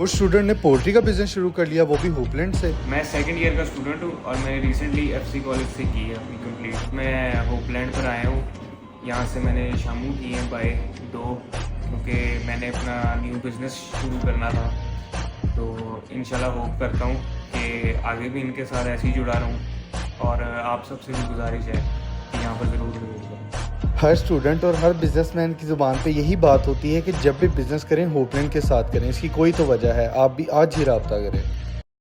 उस स्टूडेंट ने पोल्ट्री का बिजनेस शुरू कर लिया, वो भी होपलैंड से। मैं सेकंड ईयर का स्टूडेंट हूँ और मैंने रिसेंटली एफसी कॉलेज से की है अपनी कंप्लीट। मैं होपलैंड पर आया हूँ, यहाँ से मैंने शामू की है बाय 2, क्योंकि मैंने अपना न्यू बिज़नेस शुरू करना था। तो इंशाल्लाह होप करता हूँ कि आगे भी इनके साथ ऐसे ही जुड़ा रहूँ और आप सबसे भी गुजारिश है कि यहाँ पर ज़रूर विजिट करें। हर स्टूडेंट और हर बिजनेसमैन की ज़ुबान पे यही बात होती है कि जब भी बिज़नेस करें होपलैंड के साथ करें। इसकी कोई तो वजह है, आप भी आज ही रब्ता करें।